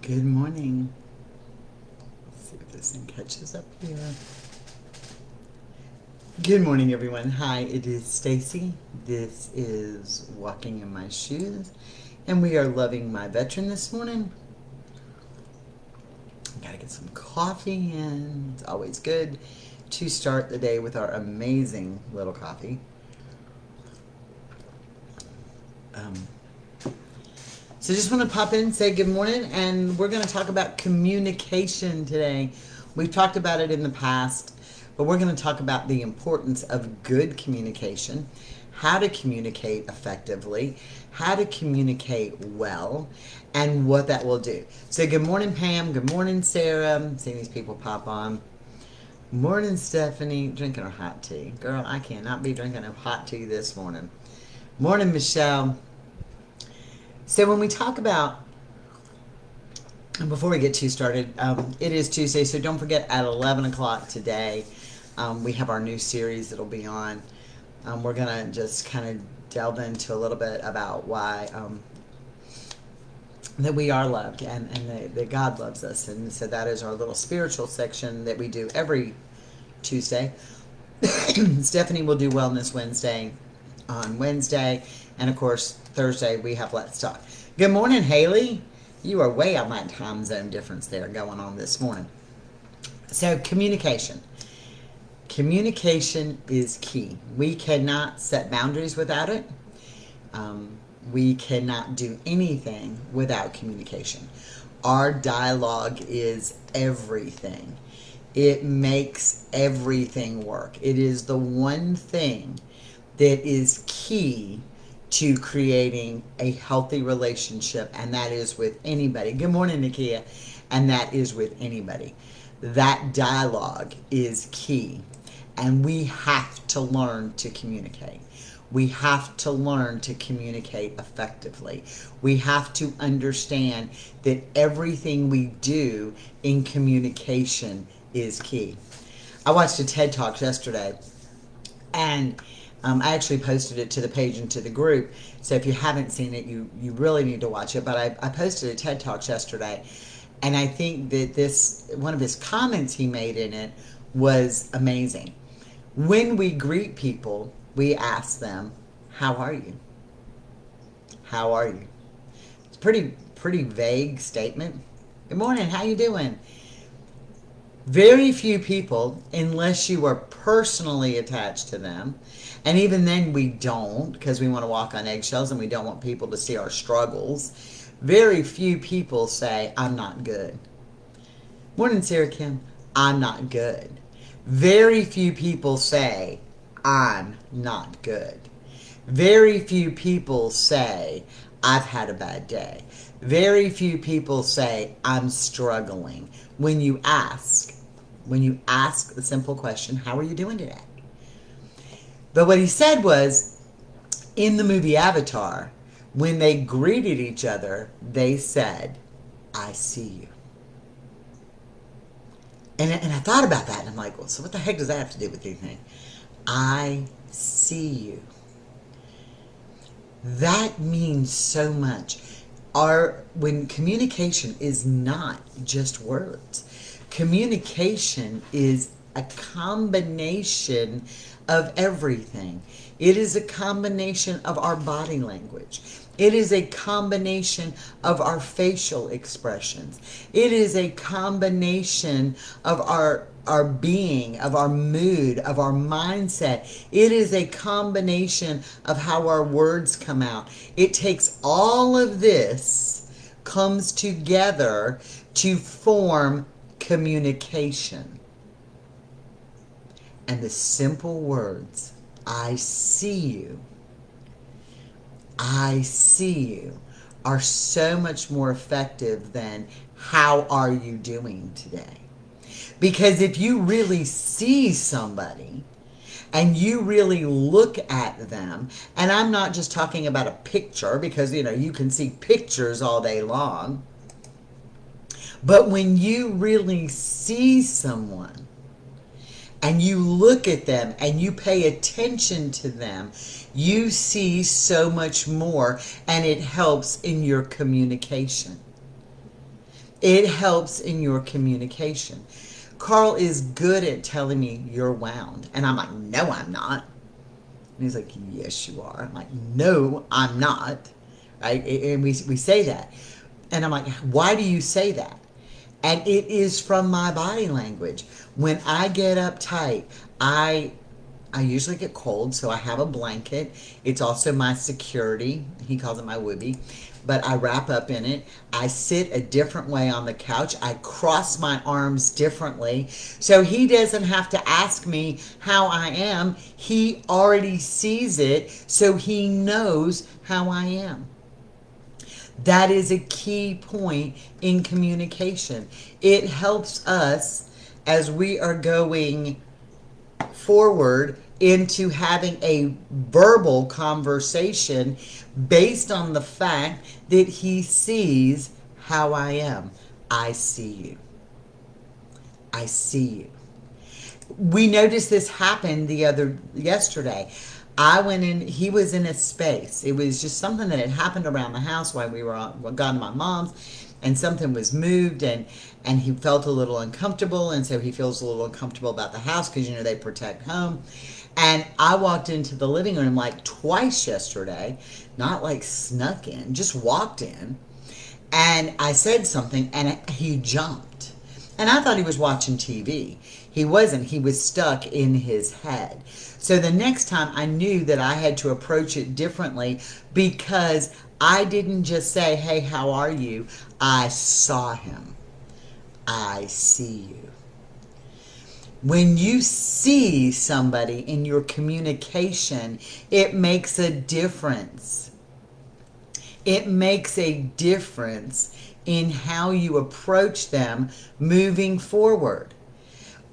Good morning. Let's see if this thing catches up here. Good morning, everyone. Hi, it is Stacy. This is Walking in My Shoes, and we are loving my veteran this morning. Gotta get some coffee in. It's always good to start the day with our amazing little coffee. So just want to pop in and say good morning, and we're going to talk about communication today. We've talked about it in the past, but we're going to talk about the importance of good communication, how to communicate effectively, how to communicate well, and what that will do. So good morning, Pam. Good morning, Sarah. I'm seeing these people pop on. Morning, Stephanie. Drinking her hot tea. Girl, I cannot be drinking a hot tea this morning. Morning, Michelle. So when we talk about, and before we get too started, it is Tuesday, so don't forget at 11 o'clock today, we have our new series that'll be on. We're going to just kind of delve into a little bit about why that we are loved and that God loves us. And so that is our little spiritual section that we do every Tuesday. Stephanie will do Wellness Wednesday on Wednesday. And of course, Thursday we have Let's Talk. Good morning, Haley. You are way on that time zone difference there going on this morning. So communication. Communication is key. We cannot set boundaries without it. We cannot do anything without communication. Our dialogue is everything. It makes everything work. It is the one thing that is key to creating a healthy relationship, and that is with anybody. Good morning, Nakia. And that is with anybody. That dialogue is key, and we have to learn to communicate. We have to learn to communicate effectively. We have to understand that everything we do in communication is key. I watched a TED Talk yesterday, and I actually posted it to the page and to the group. So if you haven't seen it, you really need to watch it. But I posted a TED Talk yesterday, and I think that one of his comments he made in it was amazing. When we greet people, we ask them, "How are you? How are you?" It's a pretty vague statement. Good morning. How you doing? Very few people, unless you are personally attached to them, and even then we don't, because we want to walk on eggshells and we don't want people to see our struggles. Very few people say, "I'm not good." Morning, Sarah Kim. I'm not good. Very few people say, "I'm not good." Very few people say, "I've had a bad day." Very few people say, "I'm struggling." When you ask the simple question, "How are you doing today?" But what he said was, in the movie Avatar, when they greeted each other, they said, "I see you." And I thought about that, and I'm like, well, so what the heck does that have to do with anything? I see you. That means so much. When communication is not just words, communication is a combination of everything. It is a combination of our body language. It is a combination of our facial expressions. It is a combination of our being, of our mood, of our mindset. It is a combination of how our words come out. It takes all of this, comes together to form communication. And the simple words, "I see you," "I see you," are so much more effective than "How are you doing today?" Because if you really see somebody and you really look at them, and I'm not just talking about a picture, because you can see pictures all day long, but when you really see someone and you look at them and you pay attention to them, you see so much more, and it helps in your communication. It helps in your communication. Carl is good at telling me you're wound. And I'm like, no, I'm not. And he's like, yes, you are. I'm like, no, I'm not. Right? And we say that. And I'm like, why do you say that? And it is from my body language. When I get uptight, I usually get cold, so I have a blanket. It's also my security. He calls it my whoopee. But I wrap up in it. I sit a different way on the couch. I cross my arms differently. So he doesn't have to ask me how I am. He already sees it, so he knows how I am. That is a key point in communication. It helps us as we are going forward into having a verbal conversation based on the fact that he sees how I am. I see you. I see you. We noticed this happen yesterday. I went in, he was in a space. It was just something that had happened around the house while we were gone to my mom's, and something was moved, and he felt a little uncomfortable, and so he feels a little uncomfortable about the house because, you know, they protect home. And I walked into the living room like twice yesterday, not like snuck in, just walked in, and I said something, and he jumped. And I thought he was watching TV. He wasn't. He was stuck in his head. So the next time I knew that I had to approach it differently because I didn't just say, hey, how are you? I saw him. I see you. When you see somebody in your communication, it makes a difference. It makes a difference in how you approach them moving forward.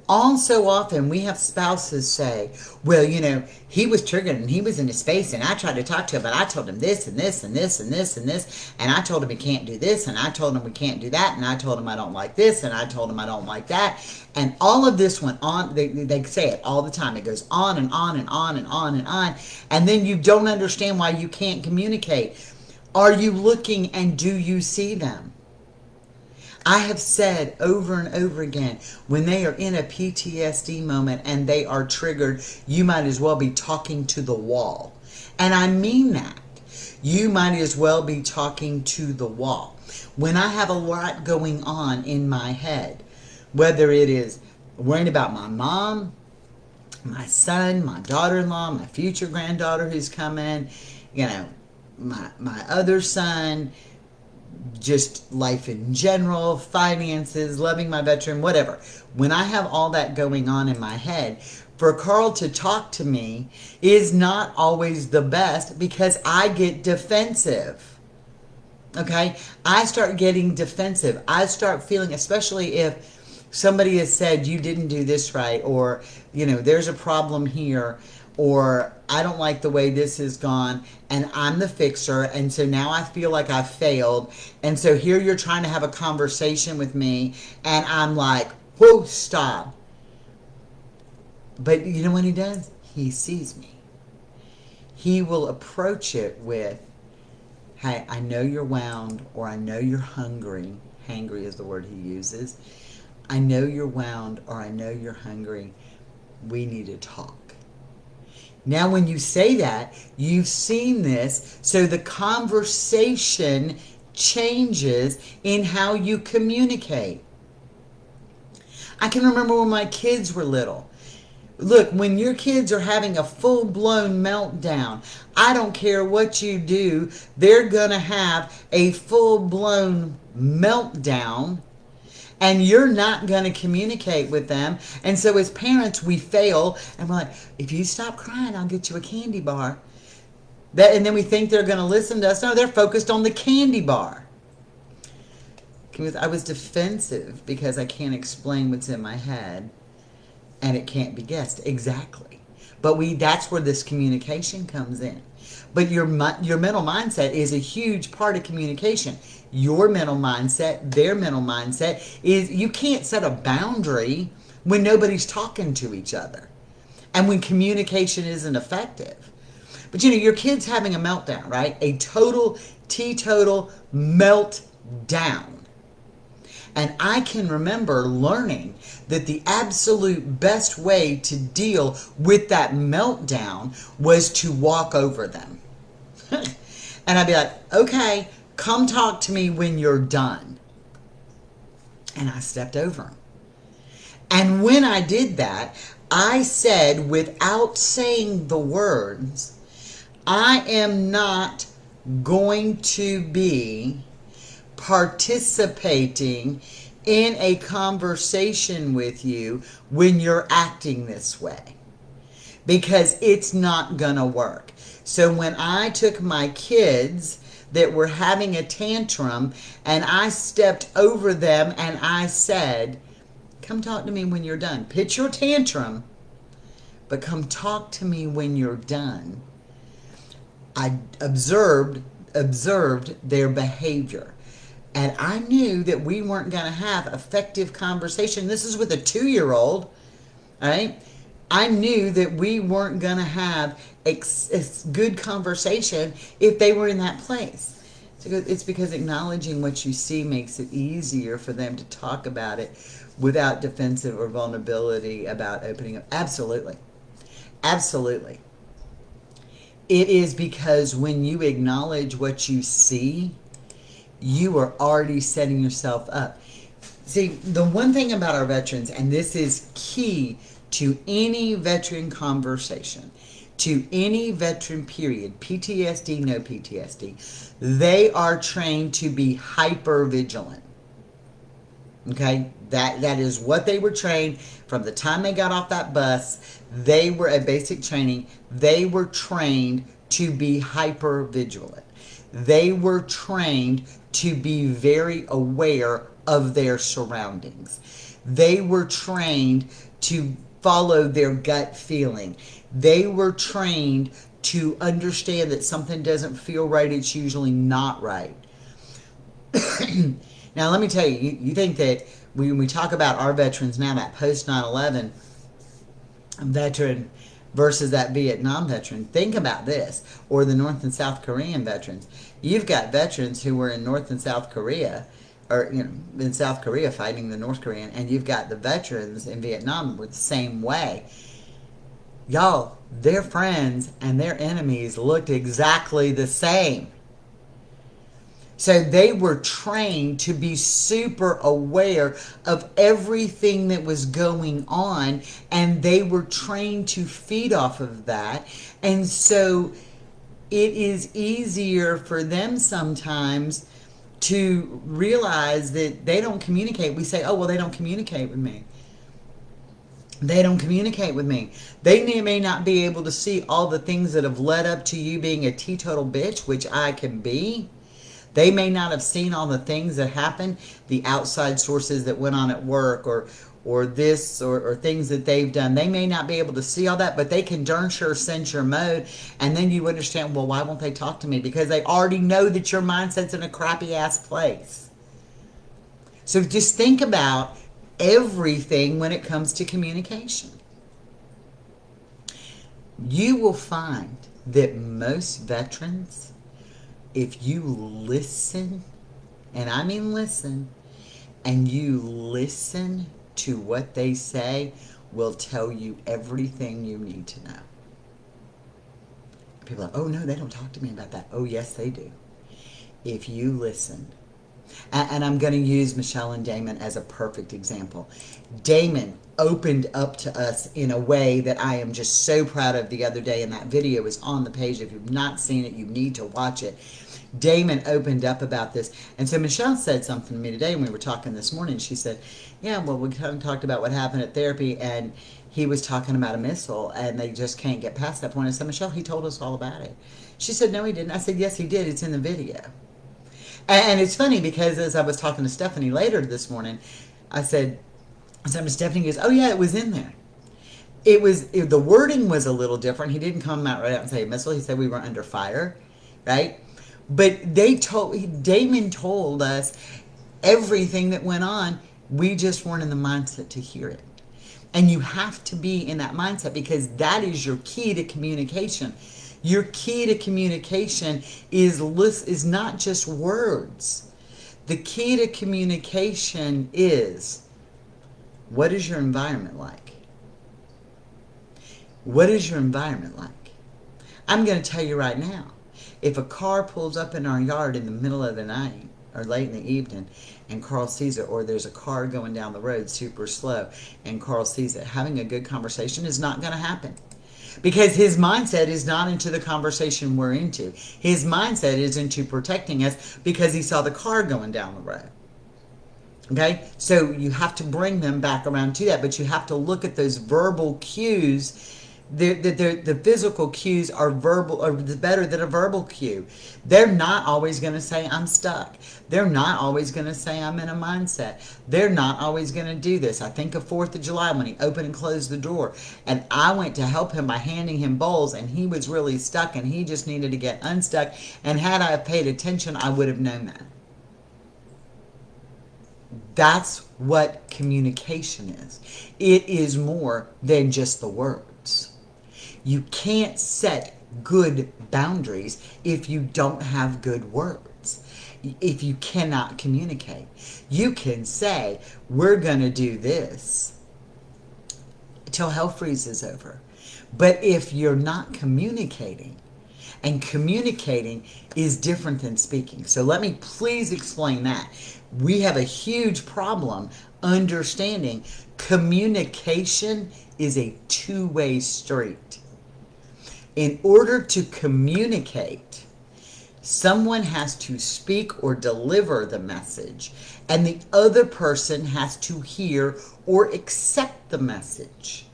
All so often we have spouses say, well, you know, he was triggered and he was in a space and I tried to talk to him, but I told him this and this and this and this and this, and I told him he can't do this, and I told him we can't do that, and I told him I don't like this, and I told him I don't like that. And all of this went on. They say it all the time. It goes on and on and on and on and on. And then you don't understand why you can't communicate. Are you looking and do you see them? I have said over and over again, when they are in a PTSD moment and they are triggered, you might as well be talking to the wall. And I mean that. You might as well be talking to the wall. When I have a lot going on in my head, whether it is worrying about my mom, my son, my daughter-in-law, my future granddaughter who's coming, you know, my other son, just life in general, finances, loving my veteran, whatever. When I have all that going on in my head, for Carl to talk to me is not always the best because I get defensive. Okay? I start getting defensive. I start feeling, especially if somebody has said you didn't do this right, or, you know, there's a problem here, or I don't like the way this has gone, and I'm the fixer, and so now I feel like I've failed, and so here you're trying to have a conversation with me, and I'm like, whoa, stop. But you know what he does? He sees me. He will approach it with, hey, I know you're wound, or I know you're hungry. Hangry is the word he uses. I know you're wound, or I know you're hungry. We need to talk. Now, when you say that, you've seen this, so the conversation changes in how you communicate. I can remember when my kids were little. Look, when your kids are having a full-blown meltdown, I don't care what you do, they're going to have a full-blown meltdown, and you're not going to communicate with them. And so as parents, we fail, and we're like, if you stop crying, I'll get you a candy bar. And then we think they're going to listen to us. No, they're focused on the candy bar. I was defensive because I can't explain what's in my head, and it can't be guessed. Exactly. But that's where this communication comes in. But your mental mindset is a huge part of communication. Your mental mindset, their mental mindset is you can't set a boundary when nobody's talking to each other and when communication isn't effective. But you know, your kid's having a meltdown, right? A total, teetotal meltdown. And I can remember learning that the absolute best way to deal with that meltdown was to walk over them. And I'd be like, okay, come talk to me when you're done. And I stepped over him. And when I did that, I said, without saying the words, I am not going to be participating in a conversation with you when you're acting this way, because it's not gonna work. So when I took my kids that were having a tantrum and I stepped over them and I said, come talk to me when you're done. Pitch your tantrum, but come talk to me when you're done. I observed their behavior. And I knew that we weren't going to have effective conversation. This is with a 2-year-old, right? I knew that we weren't going to have a good conversation if they were in that place. It's because acknowledging what you see makes it easier for them to talk about it without defensive or vulnerability about opening up. Absolutely. Absolutely. It is because when you acknowledge what you see, you are already setting yourself up. See, the one thing about our veterans, and this is key to any veteran conversation, to any veteran period, PTSD, no PTSD, they are trained to be hyper vigilant. Okay? That is what they were trained from the time they got off that bus. They were at basic training. They were trained to be hyper vigilant. They were trained to be very aware of their surroundings. They were trained to follow their gut feeling. They were trained to understand that something doesn't feel right, it's usually not right. Now, let me tell you, you think that when we talk about our veterans now, that post 9/11 veteran versus that Vietnam veteran, think about this, or the North and South Korean veterans. You've got veterans who were in North and South Korea, or in South Korea fighting the North Korean, and you've got the veterans in Vietnam were the same way. Y'all, their friends and their enemies looked exactly the same. So they were trained to be super aware of everything that was going on, and they were trained to feed off of that. And so it is easier for them sometimes to realize that they don't communicate. We say, oh, well, they don't communicate with me. They don't communicate with me. They may not be able to see all the things that have led up to you being a teetotal bitch, which I can be. They may not have seen all the things that happened, the outside sources that went on at work, or this, or things that they've done. They may not be able to see all that, but they can darn sure sense your mode. And then you understand, well, why won't they talk to me? Because they already know that your mindset's in a crappy ass place. So just think about everything when it comes to communication. You will find that most veterans, if you listen, and I mean listen, and you listen to what they say, will tell you everything you need to know. People are like, oh no, they don't talk to me about that. Oh yes, they do. If you listen. And I'm going to use Michelle and Damon as a perfect example. Damon opened up to us in a way that I am just so proud of the other day, and that video is on the page. If you've not seen it, you need to watch it. Damon opened up about this. And so Michelle said something to me today when we were talking this morning. She said, yeah, well, we kind of talked about what happened at therapy, and he was talking about a missile, and they just can't get past that point. I said, Michelle, he told us all about it. She said, no, he didn't. I said, yes, he did. It's in the video. And it's funny because as I was talking to Stephanie later this morning, I said to Stephanie, goes, oh yeah, it was in there. The wording was a little different. He didn't come out right out and say missile. He said we were under fire, right? But Damon told us everything that went on. We just weren't in the mindset to hear it. And you have to be in that mindset, because that is your key to communication. Your key to communication is not just words. The key to communication is, what is your environment like? What is your environment like? I'm going to tell you right now, if a car pulls up in our yard in the middle of the night or late in the evening and Carl sees it, or there's a car going down the road super slow and Carl sees it, having a good conversation is not going to happen. Because his mindset is not into the conversation we're into. His mindset is into protecting us because he saw the car going down the road. Okay? So you have to bring them back around to that, but you have to look at those verbal cues. The physical cues are better than a verbal cue. They're not always going to say, I'm stuck. They're not always going to say, I'm in a mindset. They're not always going to do this. I think of 4th of July when he opened and closed the door. And I went to help him by handing him bowls, and he was really stuck, and he just needed to get unstuck. And had I paid attention, I would have known that. That's what communication is. It is more than just the words. You can't set good boundaries if you don't have good words. If you cannot communicate. You can say, we're going to do this till hell freezes over. But if you're not communicating, and communicating is different than speaking. So let me please explain that. We have a huge problem understanding communication is a two-way street. In order to communicate, someone has to speak or deliver the message, and the other person has to hear or accept the message.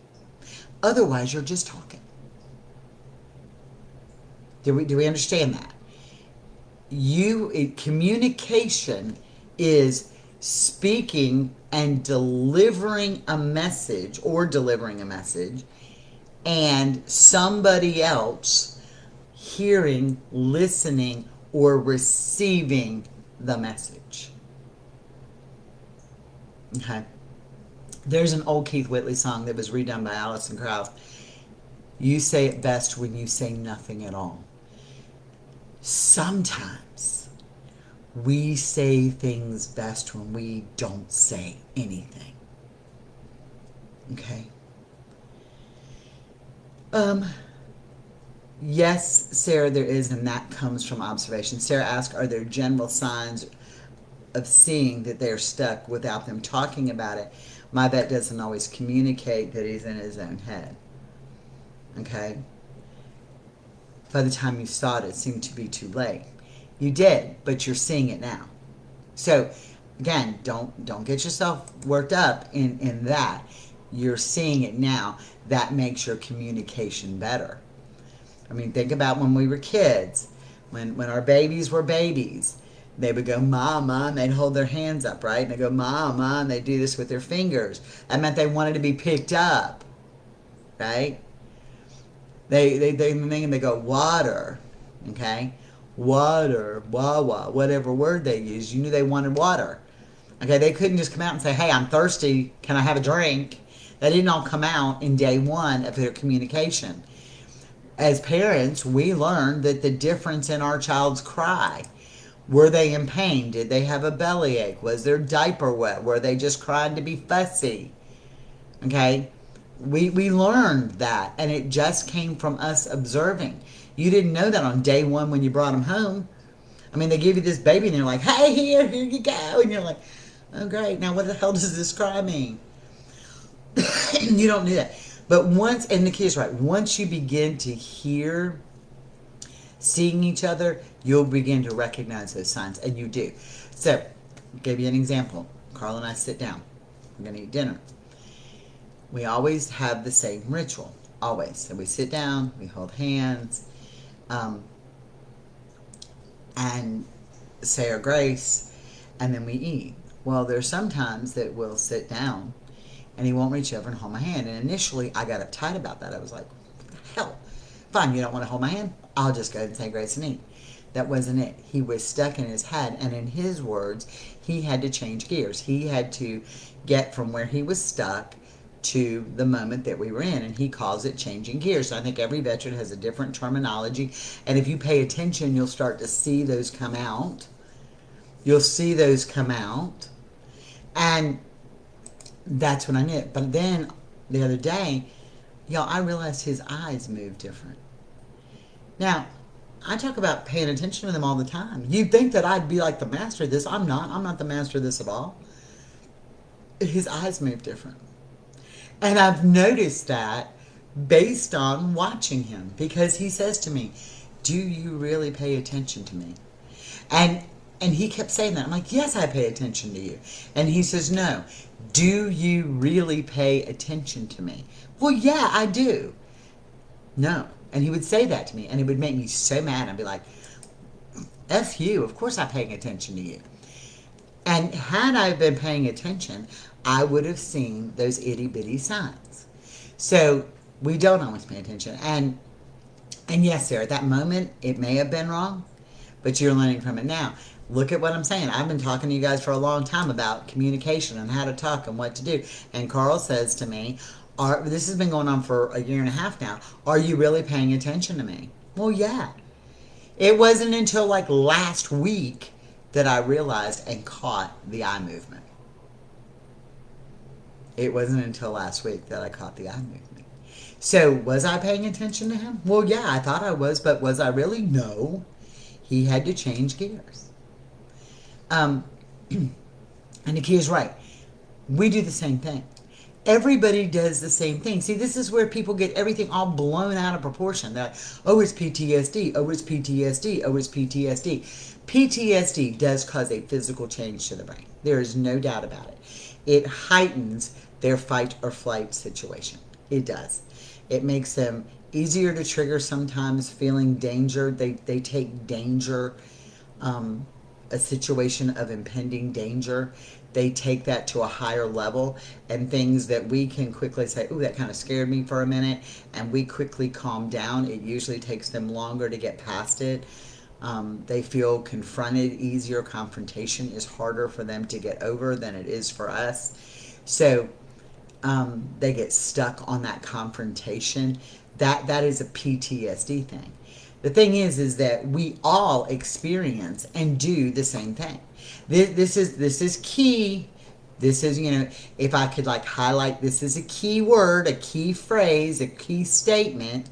Otherwise, you're just talking. Do we understand that? Communication is speaking and delivering a message, and somebody else hearing, listening, or receiving the message. Okay. There's an old Keith Whitley song that was redone by Alison Krauss. You say it best when you say nothing at all. Sometimes we say things best when we don't say anything. Okay? Yes, Sarah, there is, and that comes from observation. Sarah asked, are there general signs of seeing that they're stuck without them talking about it? My vet doesn't always communicate that he's in his own head. Okay? By the time you saw it seemed to be too late. You did, but you're seeing it now. So, again, don't get yourself worked up in that. You're seeing it now. That makes your communication better. I mean, think about when we were kids. When our babies were babies. They would go, Mama, and they'd hold their hands up, right? And they'd go, Mama, and they'd do this with their fingers. That meant they wanted to be picked up, right? They go, water, okay? Water, wawa, whatever word they use. You knew they wanted water. Okay, they couldn't just come out and say, hey, I'm thirsty, can I have a drink? That didn't all come out in day one of their communication. As parents, we learned that the difference in our child's cry. Were they in pain? Did they have a bellyache? Was their diaper wet? Were they just crying to be fussy? Okay? We learned that, and it just came from us observing. You didn't know that on day one when you brought them home. I mean, they give you this baby, and they're like, hey, here you go. And you're like, oh, great. Now what the hell does this cry mean? You don't do that. But once, and the key is right, once you begin to hear, seeing each other, you'll begin to recognize those signs, and you do. So, I'll give you an example. Carl and I sit down. We're going to eat dinner. We always have the same ritual, always. So we sit down, we hold hands, and say our grace, and then we eat. Well, there's sometimes that we'll sit down, and he won't reach over and hold my hand. And initially, I got uptight about that. I was like, what the hell? Fine, you don't want to hold my hand? I'll just go and say grace and eat. That wasn't it. He was stuck in his head, and in his words, he had to change gears. He had to get from where he was stuck to the moment that we were in, and he calls it changing gears. So I think every veteran has a different terminology, and if you pay attention, you'll start to see those come out you'll see those come out. And that's when I knew it. But then the other day, y'all, I realized his eyes moved different. Now, I talk about paying attention to them all the time. You'd think that I'd be like the master of this. I'm not. I'm not the master of this at all. His eyes move different. And I've noticed that based on watching him, because he says to me, "Do you really pay attention to me?" And he kept saying that. I'm like, "Yes, I pay attention to you." And he says, "No. Do you really pay attention to me?" "Well, yeah, I do." "No." And he would say that to me, and it would make me so mad. I'd be like, "F you. Of course I'm paying attention to you." And had I been paying attention, I would have seen those itty bitty signs. So we don't always pay attention. And yes, Sarah, at that moment, it may have been wrong, but you're learning from it now. Look at what I'm saying. I've been talking to you guys for a long time about communication and how to talk and what to do. And Carl says to me, this has been going on for a year and a half now. "Are you really paying attention to me?" Well, yeah. It wasn't until like last week that I realized and caught the eye movement. It wasn't until last week that I caught the eye movement. So, was I paying attention to him? Well, yeah, I thought I was, but was I really? No. He had to change gears. And Nakia's right. We do the same thing. Everybody does the same thing. See, this is where people get everything all blown out of proportion. They're like, "Oh, it's PTSD. Oh, it's PTSD. Oh, it's PTSD." PTSD does cause a physical change to the brain. There is no doubt about it. It heightens their fight or flight situation. It does. It makes them easier to trigger sometimes, feeling danger. They take danger, a situation of impending danger. They take that to a higher level, and things that we can quickly say, "Ooh, that kind of scared me for a minute," and we quickly calm down. It usually takes them longer to get past it. They feel confronted easier. Confrontation is harder for them to get over than it is for us. So they get stuck on that confrontation. That is a PTSD thing. The thing is that we all experience and do the same thing. This is key. This is, if I could like highlight, this is a key word, a key phrase, a key statement.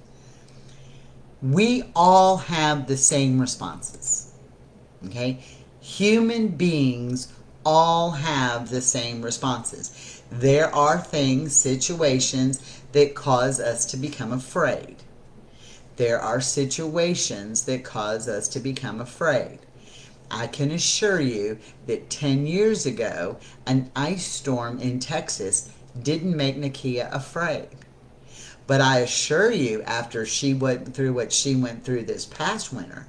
We all have the same responses. Okay? Human beings all have the same responses. There are things, situations that cause us to become afraid. There are situations that cause us to become afraid. I can assure you that 10 years ago, an ice storm in Texas didn't make Nakia afraid. But I assure you, after she went through what she went through this past winter,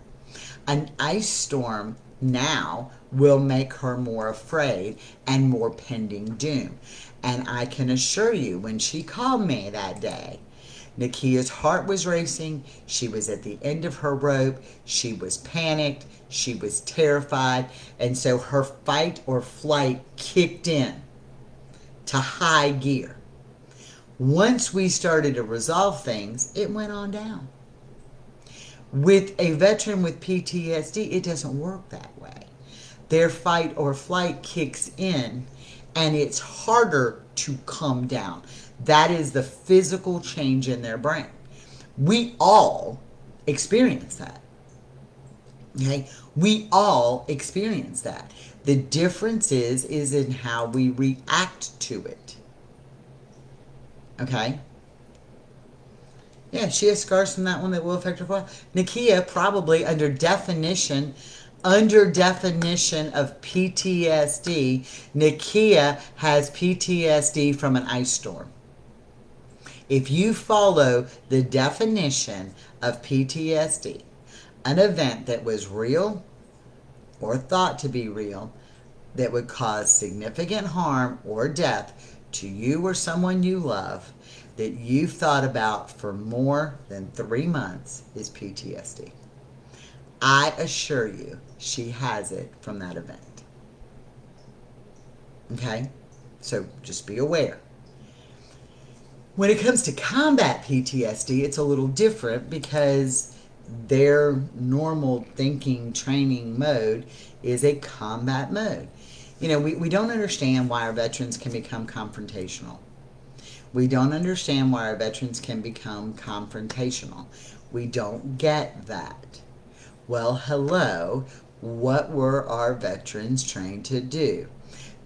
an ice storm now will make her more afraid and more pending doom. And I can assure you, when she called me that day, Nakia's heart was racing. She was at the end of her rope. She was panicked. She was terrified. And so her fight or flight kicked in to high gear. Once we started to resolve things, it went on down. With a veteran with PTSD, it doesn't work that way. Their fight or flight kicks in, and it's harder to come down. That is the physical change in their brain. We all experience that. Okay? We all experience that. The difference is in how we react to it. Okay? Yeah, she has scars from that one that will affect her life. Nakia probably under definition of PTSD, Nakia has PTSD from an ice storm. If you follow the definition of PTSD, an event that was real or thought to be real that would cause significant harm or death to you or someone you love that you've thought about for more than 3 months is PTSD. I assure you, she has it from that event. Okay? So just be aware. When it comes to combat PTSD, it's a little different because their normal thinking training mode is a combat mode. You know, we don't understand why our veterans can become confrontational. We don't understand why our veterans can become confrontational. We don't get that. Well, hello, what were our veterans trained to do?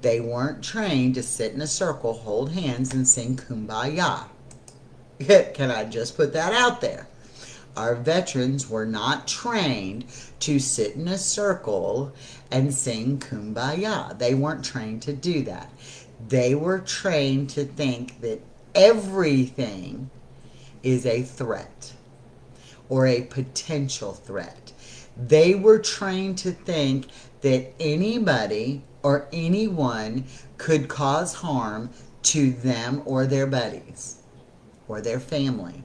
They weren't trained to sit in a circle, hold hands, and sing Kumbaya. Can I just put that out there? Our veterans were not trained to sit in a circle and sing Kumbaya. They weren't trained to do that. They were trained to think that everything is a threat or a potential threat. They were trained to think that anybody or anyone could cause harm to them or their buddies or their family.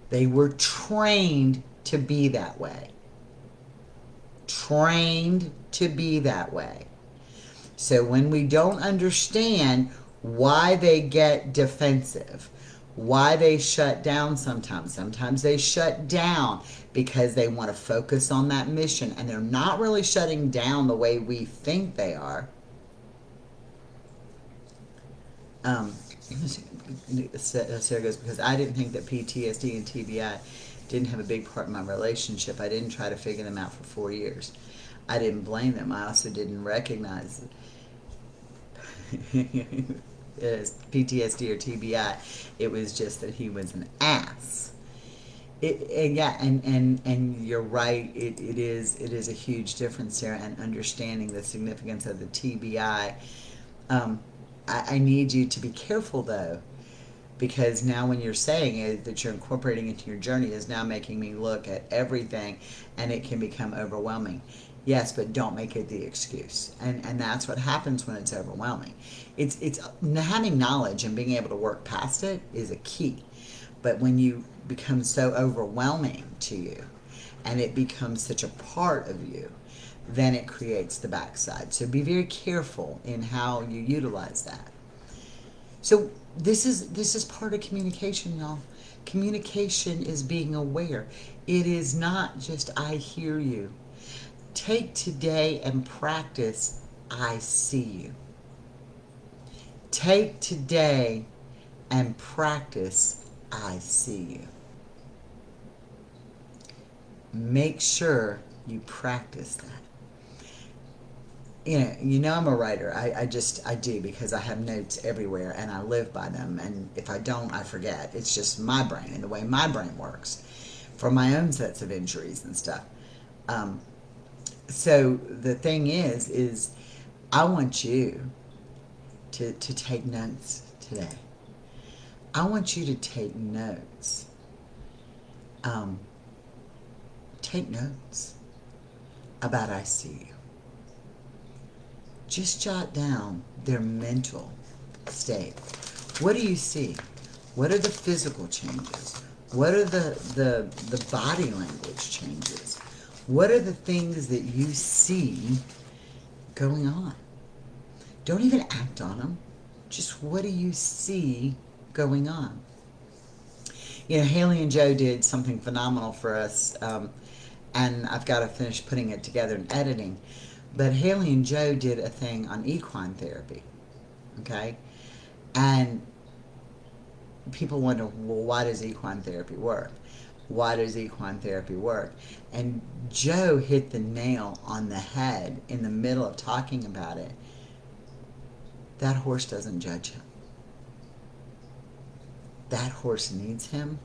They were trained to be that way. Trained to be that way. So when we don't understand why they get defensive, why they shut down sometimes they shut down because they want to focus on that mission, and they're not really shutting down the way we think they are. Sarah goes, because I didn't think that PTSD and TBI didn't have a big part in my relationship. I didn't try to figure them out for 4 years. I didn't blame them. I also didn't recognize as PTSD or TBI. It was just that he was an ass. And you're right. It is a huge difference there, and understanding the significance of the TBI. I need you to be careful though, because now when you're saying it, that you're incorporating into your journey is now making me look at everything, and it can become overwhelming. Yes, but don't make it the excuse. And that's what happens when it's overwhelming. It's having knowledge and being able to work past it is a key. But when you become so overwhelming to you and it becomes such a part of you, then it creates the backside. So be very careful in how you utilize that. So this is part of communication, y'all. Communication is being aware. It is not just I hear you. Take today and practice I see you. Take today and practice I see you. Make sure you practice that. You know I'm a writer. I do, because I have notes everywhere and I live by them, and if I don't, I forget. It's just my brain and the way my brain works from my own sets of injuries and stuff. So the thing is I want you to take notes today. I want you to take notes. Take notes about I see you. Just jot down their mental state. What do you see? What are the physical changes? What are the body language changes? What are the things that you see going on? Don't even act on them. Just what do you see going on? Haley and Joe did something phenomenal for us, and I've got to finish putting it together and editing. But Haley and Joe did a thing on equine therapy, okay? And people wonder, well, why does equine therapy work? Why does equine therapy work? And Joe hit the nail on the head in the middle of talking about it. That horse doesn't judge him. That horse needs him,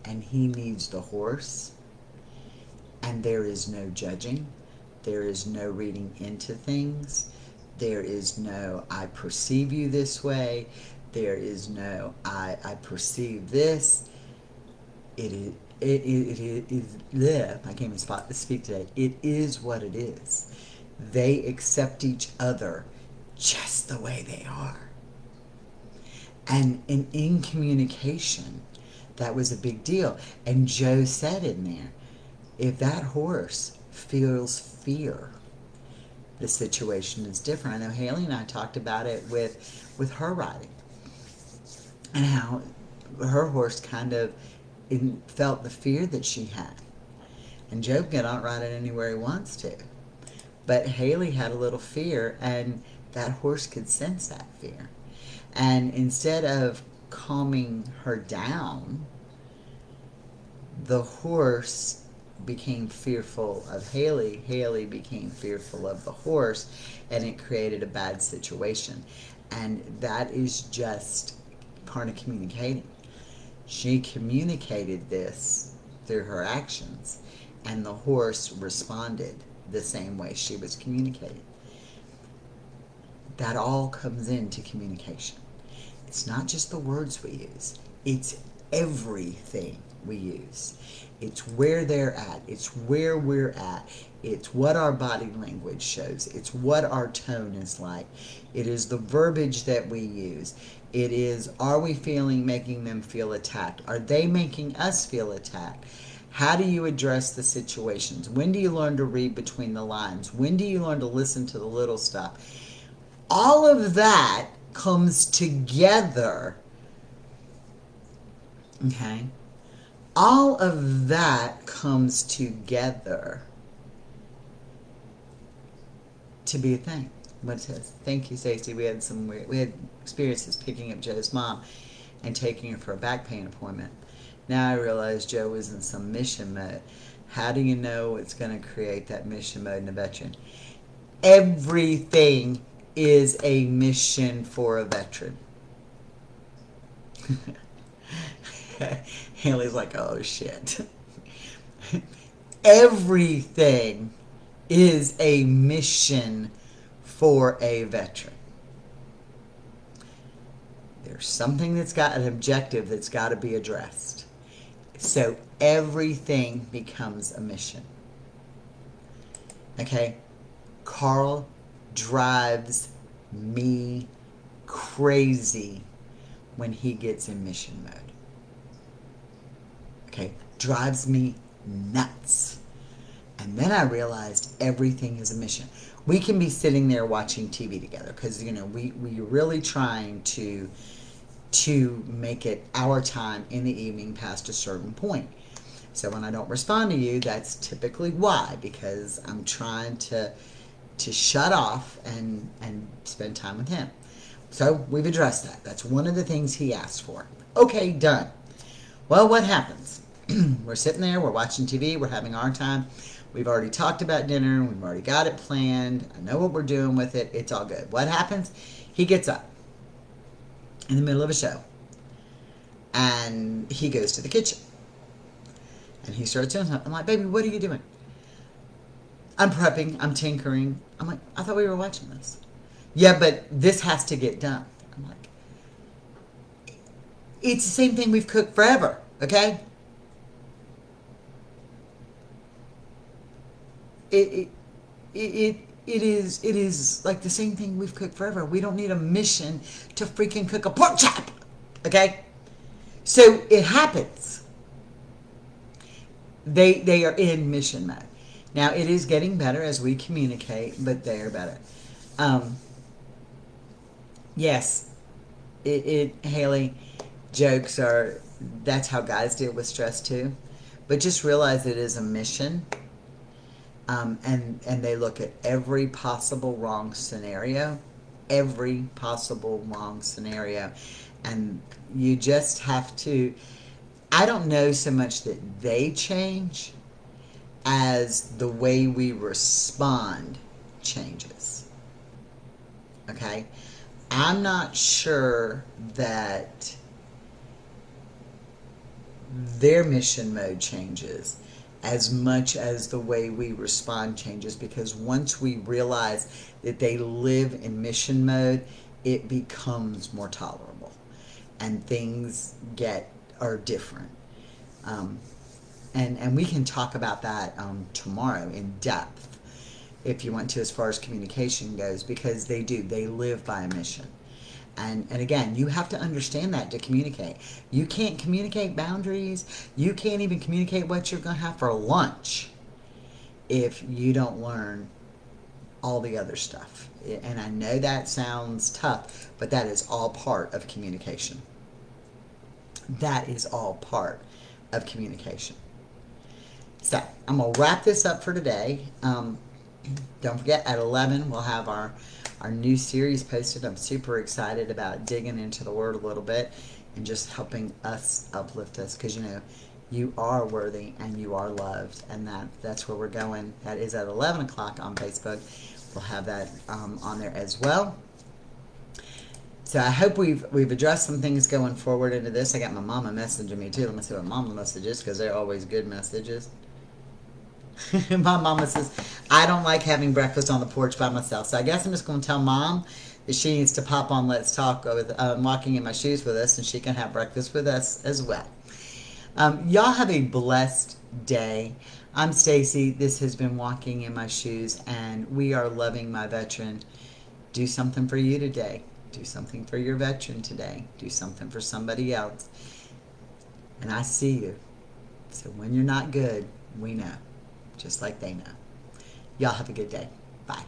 and he needs the horse. And there is no judging. There is no reading into things. There is no, I perceive you this way. There is no, I perceive this. It is, I can't even speak today. It is what it is. They accept each other just the way they are. And in communication, that was a big deal. And Joe said in there, if that horse feels fear, the situation is different. I know Haley and I talked about it with her riding, and how her horse kind of felt the fear that she had. And Job can outride it anywhere he wants to. But Haley had a little fear, and that horse could sense that fear. And instead of calming her down, the horse became fearful of Haley. Haley became fearful of the horse, and it created a bad situation. And that is just part of communicating. She communicated this through her actions, and the horse responded the same way she was communicating. That all comes into communication. It's not just the words we use, it's everything we use. It's where they're at, it's where we're at, it's what our body language shows, it's what our tone is like, it is the verbiage that we use, it is, are we making them feel attacked? Are they making us feel attacked? How do you address the situations? When do you learn to read between the lines? When do you learn to listen to the little stuff? All of that comes together, okay? All of that comes together to be a thing. What it says. Thank you, Stacey. We had experiences picking up Joe's mom and taking her for a back pain appointment. Now I realize Joe was in some mission mode. How do you know it's going to create that mission mode in a veteran? Everything is a mission for a veteran. Haley's like, oh shit. Everything is a mission for a veteran. There's something that's got an objective that's got to be addressed. So everything becomes a mission. Okay? Carl drives me crazy when he gets in mission mode. Okay? Drives me nuts. And then I realized everything is a mission. We can be sitting there watching TV together because, we're really trying to make it our time in the evening past a certain point. So when I don't respond to you, that's typically why, because I'm trying to shut off and spend time with him. So we've addressed that. That's one of the things he asked for. Okay, done. Well, what happens? We're sitting there, we're watching TV, we're having our time. We've already talked about dinner, we've already got it planned. I know what we're doing with it. It's all good. What happens? He gets up in the middle of a show, and he goes to the kitchen, and he starts doing something. I'm like, baby, what are you doing? I'm prepping, I'm tinkering. I'm like, I thought we were watching this. Yeah, but this has to get done. I'm like, it's the same thing we've cooked forever, okay? It is like the same thing we've cooked forever. We don't need a mission to freaking cook a pork chop, okay? So it happens. They are in mission mode. Now it is getting better as we communicate, but they are better. Yes, Haley, jokes are, that's how guys deal with stress too. But just realize it is a mission. And they look at every possible wrong scenario, and you just have to, I don't know so much that they change as the way we respond changes. Okay? I'm not sure that their mission mode changes as much as the way we respond changes, because once we realize that they live in mission mode, it becomes more tolerable and things are different. And we can talk about that tomorrow in depth if you want to, as far as communication goes, because they live by a mission. And again, you have to understand that to communicate. You can't communicate boundaries. You can't even communicate what you're going to have for lunch if you don't learn all the other stuff. And I know that sounds tough, but that is all part of communication. That is all part of communication. So I'm going to wrap this up for today. Don't forget, at 11, we'll have our new series posted. I'm super excited about digging into the Word a little bit and just helping us uplift us, because, you know, you are worthy and you are loved, and that's where we're going. That is at 11 o'clock on Facebook. We'll have that on there as well. So I hope we've addressed some things going forward into this. I got my mama messaging me too. Let me see what mama message is, because they're always good messages. My mama says, I don't like having breakfast on the porch by myself. So I guess I'm just going to tell Mom that she needs to pop on Let's Talk with Walking in My Shoes with us, and she can have breakfast with us as well. Y'all have a blessed day. I'm Stacy. This has been Walking in My Shoes, and we are loving my veteran. Do something for you today. Do something for your veteran today. Do something for somebody else. And I see you. So when you're not good, we know. Just like they know. Y'all have a good day. Bye.